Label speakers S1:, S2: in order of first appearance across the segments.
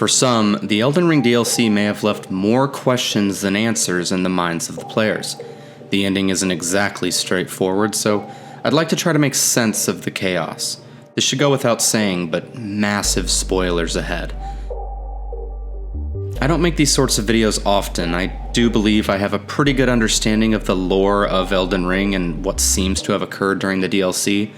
S1: For some, the Elden Ring DLC may have left more questions than answers in the minds of the players. The ending isn't exactly straightforward, so I'd like to try to make sense of the chaos. This should go without saying, but massive spoilers ahead. I don't make these sorts of videos often. I do believe I have a pretty good understanding of the lore of Elden Ring and what seems to have occurred during the DLC.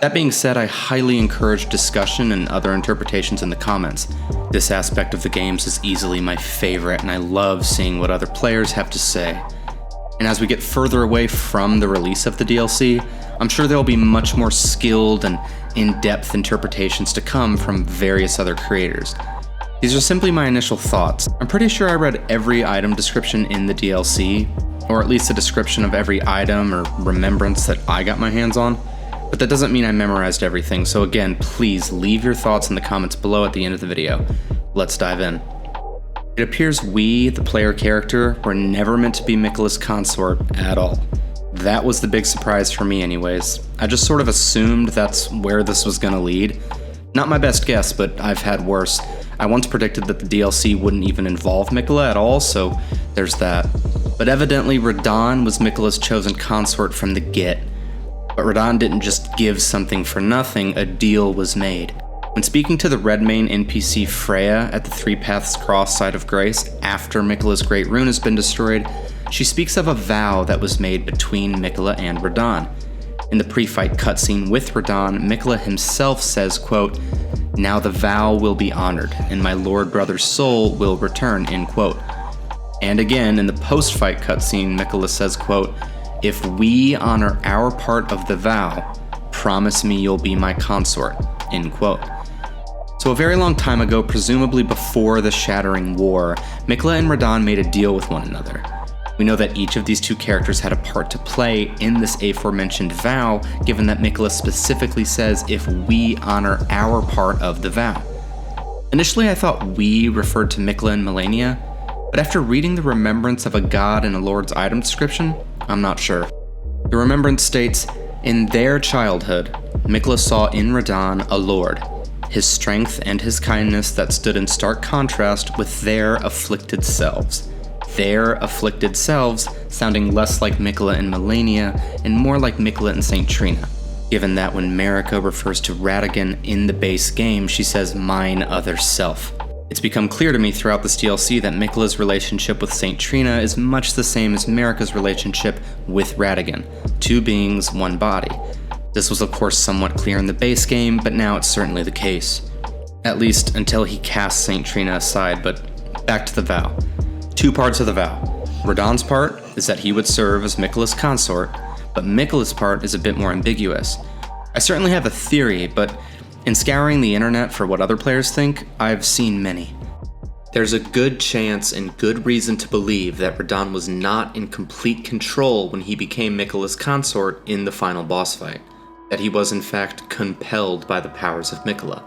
S1: That being said, I highly encourage discussion and other interpretations in the comments. This aspect of the games is easily my favorite, and I love seeing what other players have to say. And as we get further away from the release of the DLC, I'm sure there will be much more skilled and in-depth interpretations to come from various other creators. These are simply my initial thoughts. I'm pretty sure I read every item description in the DLC, or at least a description of every item or remembrance that I got my hands on. But that doesn't mean I memorized everything, so again, please leave your thoughts in the comments below at the end of the video. Let's dive in. It appears we, the player character, were never meant to be Miquella's consort at all. That was the big surprise for me anyways. I just sort of assumed that's where this was gonna lead. Not my best guess, but I've had worse. I once predicted that the DLC wouldn't even involve Miquella at all, so there's that. But evidently Radahn was Miquella's chosen consort from the get. But Radahn didn't just give something for nothing, a deal was made. When speaking to the Redmane NPC Freya at the Three Paths Cross site of Grace after Miquella's Great Rune has been destroyed, she speaks of a vow that was made between Miquella and Radahn. In the pre-fight cutscene with Radahn, Miquella himself says, quote, "Now the vow will be honored, and my lord brother's soul will return," end quote. And again, in the post-fight cutscene, Miquella says, quote, "If we honor our part of the vow, promise me you'll be my consort," end quote. So a very long time ago, presumably before the Shattering War, Miquella and Radahn made a deal with one another. We know that each of these two characters had a part to play in this aforementioned vow, given that Miquella specifically says, "If we honor our part of the vow." Initially I thought "we" referred to Miquella and Malenia, but after reading the remembrance of a god in a lord's item description, I'm not sure. The remembrance states, "In their childhood, Miquella saw in Radahn a lord, his strength and his kindness that stood in stark contrast with their afflicted selves." Their afflicted selves sounding less like Miquella and Malenia and more like Miquella and St. Trina, given that when Marika refers to Radahn in the base game, she says "mine other self." It's become clear to me throughout this DLC that Miquella's relationship with St. Trina is much the same as Marika's relationship with Radahn, two beings, one body. This was of course somewhat clear in the base game, but now it's certainly the case. At least until he casts St. Trina aside, but back to the vow. Two parts of the vow. Radahn's part is that he would serve as Miquella's consort, but Miquella's part is a bit more ambiguous. I certainly have a theory, but in scouring the internet for what other players think, I've seen many. There's a good chance and good reason to believe that Radahn was not in complete control when he became Miquella's consort in the final boss fight, that he was in fact compelled by the powers of Miquella.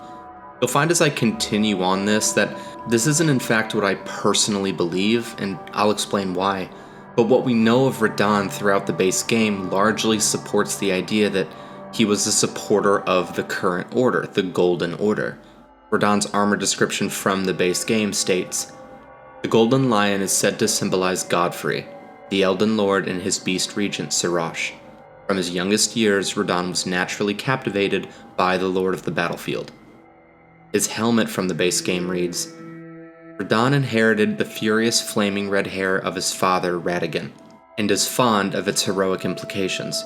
S1: You'll find as I continue on this that this isn't in fact what I personally believe, and I'll explain why, but what we know of Radahn throughout the base game largely supports the idea that he was a supporter of the current order, the Golden Order. Radahn's armor description from the base game states, "The Golden Lion is said to symbolize Godfrey, the Elden Lord and his beast regent Sirach. From his youngest years, Radahn was naturally captivated by the Lord of the Battlefield." His helmet from the base game reads, "Radahn inherited the furious flaming red hair of his father Radahn, and is fond of its heroic implications.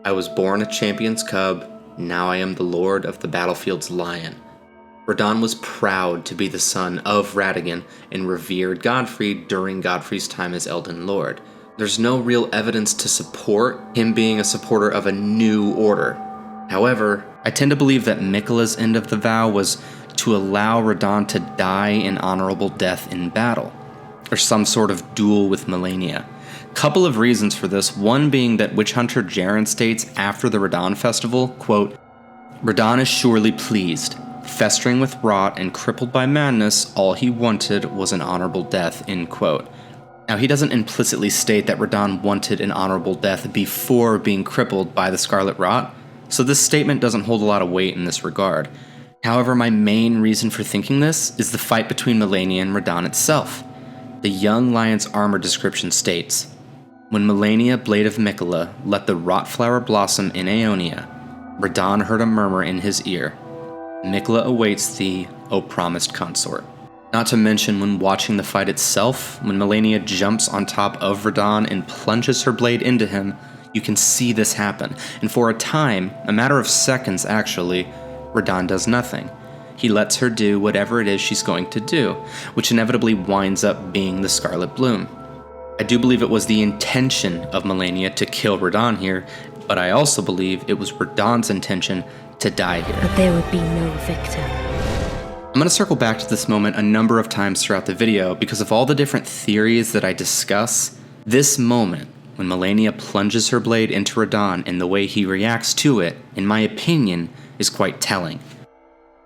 S1: I was born a champion's cub, now I am the Lord of the Battlefield's lion." Radahn was proud to be the son of Radahn and revered Godfrey during Godfrey's time as Elden Lord. There's no real evidence to support him being a supporter of a new order. However, I tend to believe that Miquella's end of the vow was to allow Radahn to die an honorable death in battle, or some sort of duel with Malenia. Couple of reasons for this, one being that witch hunter Jaren states after the Radahn festival, quote, "Radahn is surely pleased. Festering with rot and crippled by madness, all he wanted was an honorable death," end quote. Now, he doesn't implicitly state that Radahn wanted an honorable death before being crippled by the Scarlet Rot, so this statement doesn't hold a lot of weight in this regard. However, my main reason for thinking this is the fight between Malenia and Radahn itself. The young lion's armor description states, "When Malenia, blade of Miquella, let the rot flower blossom in Aeonia, Radahn heard a murmur in his ear. Miquella awaits thee, O promised consort." Not to mention when watching the fight itself, when Malenia jumps on top of Radahn and plunges her blade into him, you can see this happen, and for a time, a matter of seconds actually, Radahn does nothing. He lets her do whatever it is she's going to do, which inevitably winds up being the Scarlet Bloom. I do believe it was the intention of Malenia to kill Radahn here, but I also believe it was Radahn's intention to die here.
S2: But there would be no victor.
S1: I'm going to circle back to this moment a number of times throughout the video because of all the different theories that I discuss. This moment, when Malenia plunges her blade into Radahn and the way he reacts to it, in my opinion, is quite telling.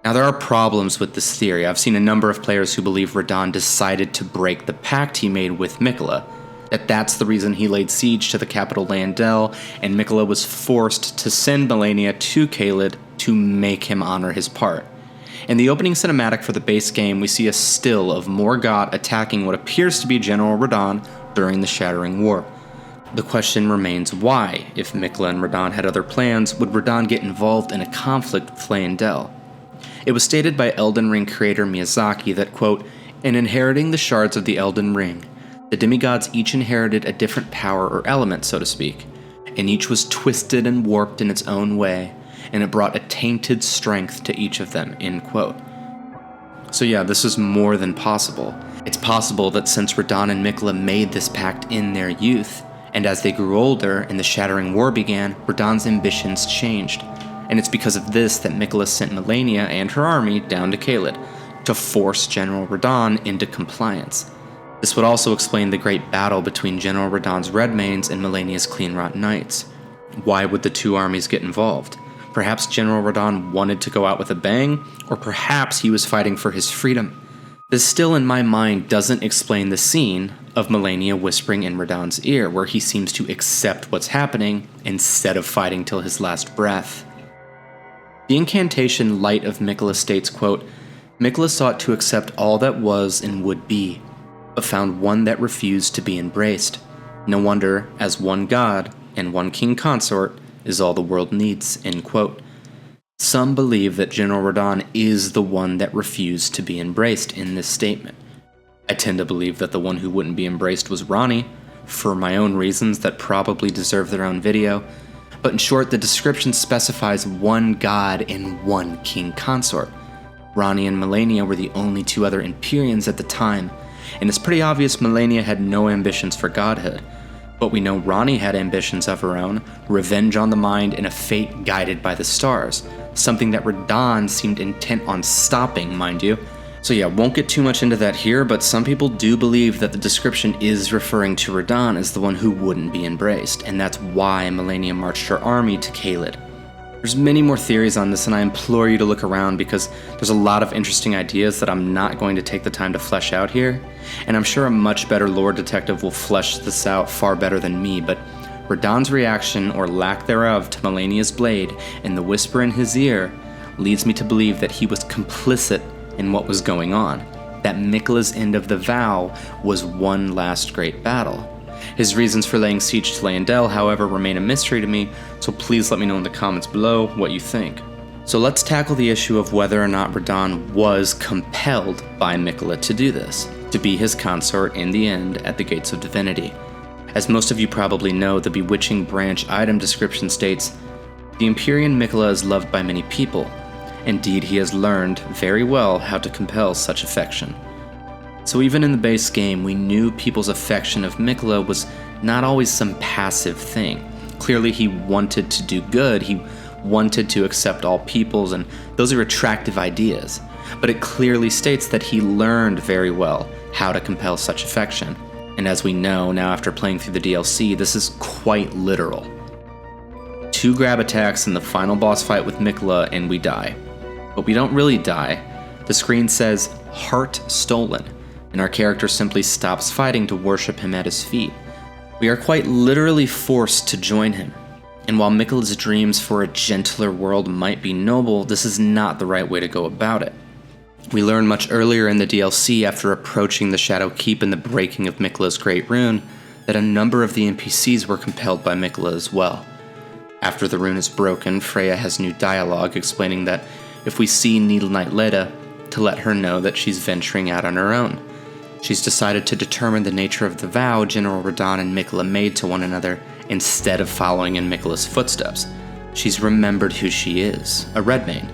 S1: Now there are problems with this theory. I've seen a number of players who believe Radahn decided to break the pact he made with Miquella, that's the reason he laid siege to the capital Leyndell, and Miquella was forced to send Malenia to Caelid to make him honor his part. In the opening cinematic for the base game, we see a still of Morgott attacking what appears to be General Radahn during the Shattering War. The question remains why, if Miquella and Radahn had other plans, would Radahn get involved in a conflict with Leyndell? It was stated by Elden Ring creator Miyazaki that, quote, "In inheriting the shards of the Elden Ring, the demigods each inherited a different power or element, so to speak, and each was twisted and warped in its own way, and it brought a tainted strength to each of them," end quote. So yeah, this is more than possible. It's possible that since Radahn and Miquella made this pact in their youth, and as they grew older and the Shattering War began, Radahn's ambitions changed. And it's because of this that Miquella sent Malenia and her army down to Caelid to force General Radahn into compliance. This would also explain the great battle between General Radahn's Redmanes and Malenia's Cleanrot Knights. Why would the two armies get involved? Perhaps General Radahn wanted to go out with a bang, or perhaps he was fighting for his freedom. This still in my mind doesn't explain the scene of Malenia whispering in Radahn's ear, where he seems to accept what's happening instead of fighting till his last breath. The incantation Light of Miquella states, quote, "Miquella sought to accept all that was and would be, but found one that refused to be embraced. No wonder, as one god and one king consort is all the world needs," end quote. Some believe that General Radahn is the one that refused to be embraced in this statement. I tend to believe that the one who wouldn't be embraced was Ranni, for my own reasons that probably deserve their own video, but in short, the description specifies one god and one king consort. Ranni and Malenia were the only two other Empyreans at the time, and it's pretty obvious Malenia had no ambitions for godhood. But we know Ranni had ambitions of her own, revenge on the mind, and a fate guided by the stars, something that Radahn seemed intent on stopping, mind you. So yeah, won't get too much into that here, but some people do believe that the description is referring to Radahn as the one who wouldn't be embraced, and that's why Malenia marched her army to Caelid. There's many more theories on this, and I implore you to look around because there's a lot of interesting ideas that I'm not going to take the time to flesh out here, and I'm sure a much better lore detective will flesh this out far better than me, but Radahn's reaction, or lack thereof, to Malenia's blade and the whisper in his ear leads me to believe that he was complicit in what was going on, that Miquella's end of the vow was one last great battle. His reasons for laying siege to Leyndell, however, remain a mystery to me, so please let me know in the comments below what you think. So let's tackle the issue of whether or not Radahn was compelled by Miquella to do this, to be his consort in the end at the Gates of Divinity. As most of you probably know, the Bewitching Branch item description states, "The Empyrean Miquella is loved by many people. Indeed, he has learned very well how to compel such affection." So even in the base game, we knew people's affection of Miquella was not always some passive thing. Clearly he wanted to do good, he wanted to accept all peoples, and those are attractive ideas. But it clearly states that he learned very well how to compel such affection. And as we know now after playing through the DLC, this is quite literal. 2 grab attacks in the final boss fight with Miquella and we die. But we don't really die. The screen says, "Heart stolen," and our character simply stops fighting to worship him at his feet. We are quite literally forced to join him. And while Miquella's dreams for a gentler world might be noble, this is not the right way to go about it. We learn much earlier in the DLC, after approaching the Shadow Keep and the breaking of Miquella's Great Rune, that a number of the NPCs were compelled by Miquella as well. After the rune is broken, Freya has new dialogue explaining that if we see Needle Knight Leda, to let her know that she's venturing out on her own. She's decided to determine the nature of the vow General Radahn and Miquella made to one another instead of following in Miquella's footsteps. She's remembered who she is, a Redmane.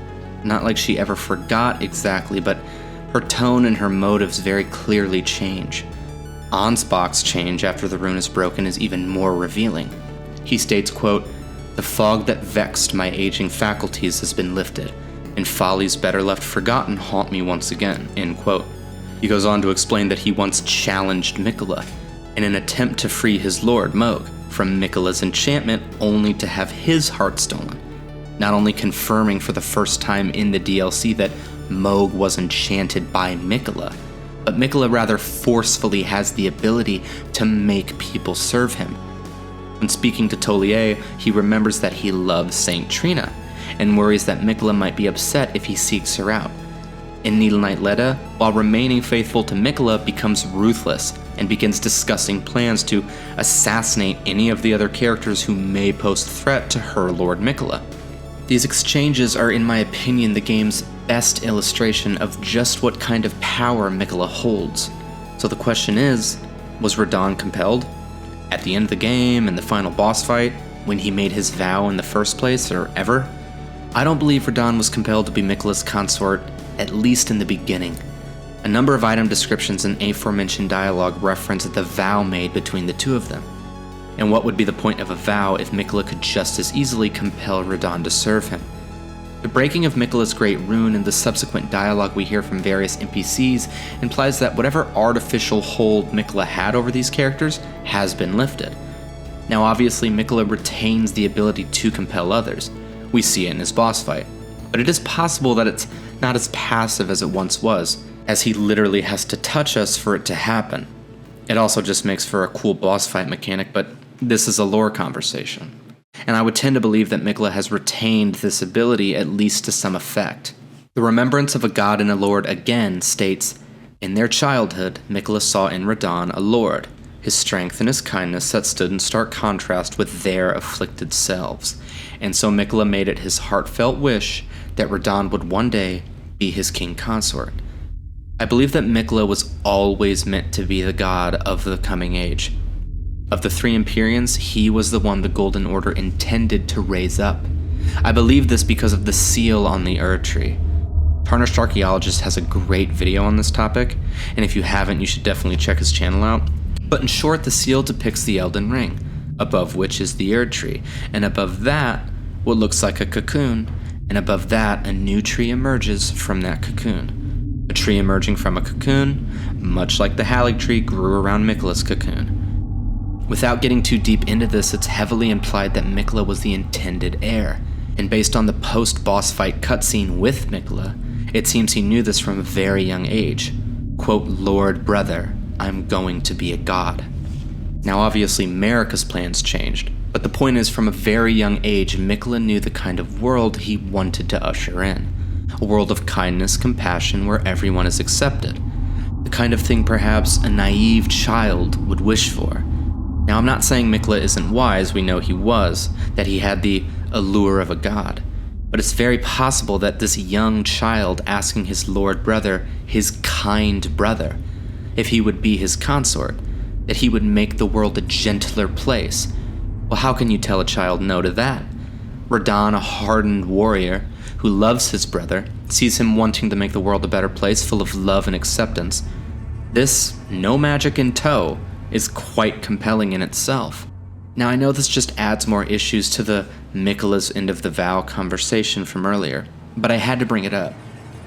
S1: Not like she ever forgot exactly, but her tone and her motives very clearly change. Ansbach's change after the rune is broken is even more revealing. He states, quote, "The fog that vexed my aging faculties has been lifted, and follies better left forgotten haunt me once again," end quote. He goes on to explain that he once challenged Miquella in an attempt to free his lord, Mohg, from Miquella's enchantment, only to have his heart stolen. Not only confirming for the first time in the DLC that Mohg was enchanted by Miquella, but Miquella rather forcefully has the ability to make people serve him. When speaking to Tolier, he remembers that he loves Saint Trina, and worries that Miquella might be upset if he seeks her out. In Needle Knight Leda, while remaining faithful to Miquella, becomes ruthless and begins discussing plans to assassinate any of the other characters who may pose threat to her Lord Miquella. These exchanges are, in my opinion, the game's best illustration of just what kind of power Miquella holds. So the question is, was Radahn compelled? At the end of the game, in the final boss fight, when he made his vow in the first place, or ever? I don't believe Radahn was compelled to be Miquella's consort, at least in the beginning. A number of item descriptions and aforementioned dialogue reference the vow made between the two of them. And what would be the point of a vow if Miquella could just as easily compel Radahn to serve him? The breaking of Miquella's Great Rune and the subsequent dialogue we hear from various NPCs implies that whatever artificial hold Miquella had over these characters has been lifted. Now obviously Miquella retains the ability to compel others. We see it in his boss fight. But it is possible that it's not as passive as it once was, as he literally has to touch us for it to happen. It also just makes for a cool boss fight mechanic, but this is a lore conversation. And I would tend to believe that Miquella has retained this ability at least to some effect. The remembrance of a god and a lord again states, "In their childhood, Miquella saw in Radahn a lord, his strength and his kindness that stood in stark contrast with their afflicted selves. And so Miquella made it his heartfelt wish that Radahn would one day be his king consort." I believe that Miquella was always meant to be the god of the coming age. Of the three Empyreans, he was the one the Golden Order intended to raise up. I believe this because of the seal on the Erd Tree. Tarnished Archaeologist has a great video on this topic, and if you haven't, you should definitely check his channel out. But in short, the seal depicts the Elden Ring, above which is the Erd Tree, and above that, what looks like a cocoon, and above that, a new tree emerges from that cocoon. A tree emerging from a cocoon, much like the Halig tree grew around Miquella's cocoon. Without getting too deep into this, it's heavily implied that Miquella was the intended heir, and based on the post-boss fight cutscene with Miquella, it seems he knew this from a very young age. Quote, "Lord brother, I'm going to be a god." Now obviously Marika's plans changed, but the point is from a very young age, Miquella knew the kind of world he wanted to usher in. A world of kindness, compassion, where everyone is accepted. The kind of thing perhaps a naive child would wish for. Now, I'm not saying Miquella isn't wise, we know he was, that he had the allure of a god. But it's very possible that this young child asking his lord brother, his kind brother, if he would be his consort, that he would make the world a gentler place. Well, how can you tell a child no to that? Radahn, a hardened warrior who loves his brother, sees him wanting to make the world a better place full of love and acceptance. This, no magic in tow, is quite compelling in itself. Now I know this just adds more issues to the Miquella's end of the vow conversation from earlier, but I had to bring it up.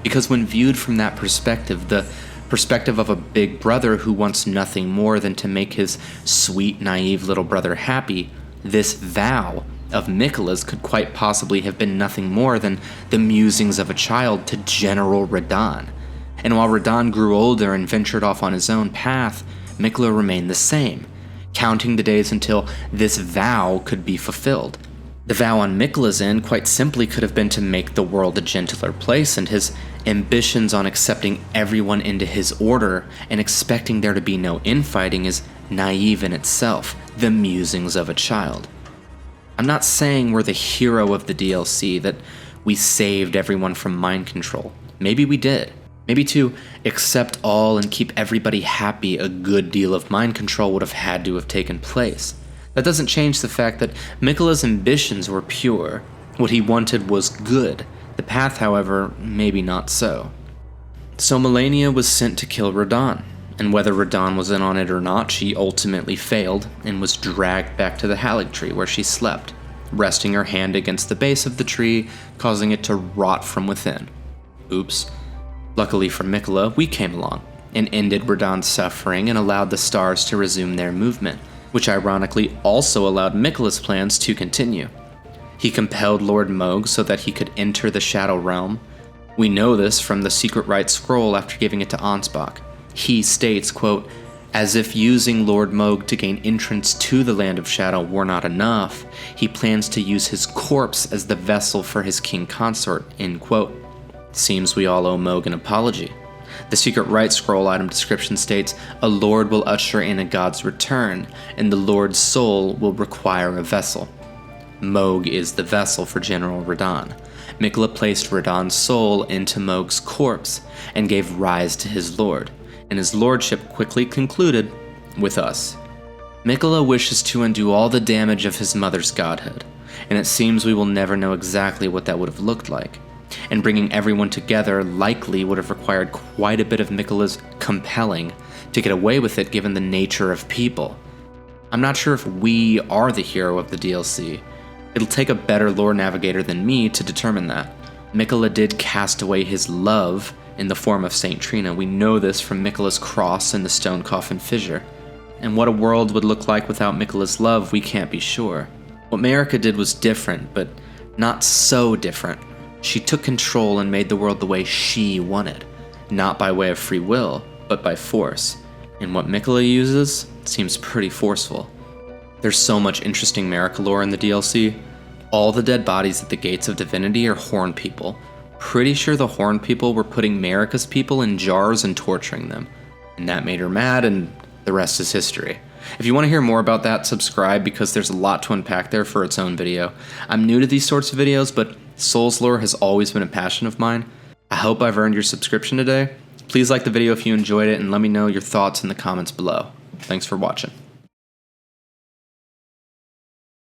S1: Because when viewed from that perspective, the perspective of a big brother who wants nothing more than to make his sweet, naive little brother happy, this vow of Miquella's could quite possibly have been nothing more than the musings of a child to General Radahn. And while Radahn grew older and ventured off on his own path, Miquella remained the same, counting the days until this vow could be fulfilled. The vow on Miquella's end quite simply could have been to make the world a gentler place, and his ambitions on accepting everyone into his order and expecting there to be no infighting is naive in itself, the musings of a child. I'm not saying we're the hero of the DLC, that we saved everyone from mind control. Maybe we did. Maybe to accept all and keep everybody happy, a good deal of mind control would have had to have taken place. That doesn't change the fact that Miquella's ambitions were pure. What he wanted was good. The path, however, maybe not so. So Malenia was sent to kill Radahn, and whether Radahn was in on it or not, she ultimately failed and was dragged back to the Halig tree where she slept, resting her hand against the base of the tree, causing it to rot from within. Oops. Luckily for Miquella, we came along and ended Radahn's suffering and allowed the stars to resume their movement, which ironically also allowed Miquella's plans to continue. He compelled Lord Mohg so that he could enter the Shadow Realm. We know this from the secret right scroll after giving it to Ansbach. He states, quote, "As if using Lord Mohg to gain entrance to the Land of Shadow were not enough, he plans to use his corpse as the vessel for his king consort," end quote. Seems we all owe Mohg an apology. The secret right scroll item description states, "A lord will usher in a god's return, and the lord's soul will require a vessel." Mohg is the vessel for General Radahn. Miquella placed Radahn's soul into Mohg's corpse and gave rise to his lord, and his lordship quickly concluded with us. Miquella wishes to undo all the damage of his mother's godhood, and it seems we will never know exactly what that would have looked like. And bringing everyone together likely would have required quite a bit of Miquella's compelling to get away with it given the nature of people. I'm not sure if we are the hero of the DLC. It'll take a better lore navigator than me to determine that. Miquella did cast away his love in the form of Saint Trina. We know this from Miquella's cross and the stone coffin fissure. And what a world would look like without Miquella's love, we can't be sure. What Marika did was different, but not so different. She took control and made the world the way she wanted, not by way of free will, but by force. And what Miquella uses seems pretty forceful. There's so much interesting Marika lore in the DLC. All the dead bodies at the Gates of Divinity are Horn people. Pretty sure the Horn people were putting Marika's people in jars and torturing them. And that made her mad, and the rest is history. If you want to hear more about that, subscribe because there's a lot to unpack there for its own video. I'm new to these sorts of videos, but Souls lore has always been a passion of mine. I hope I've earned your subscription today. Please like the video if you enjoyed it and let me know your thoughts in the comments below. Thanks for watching.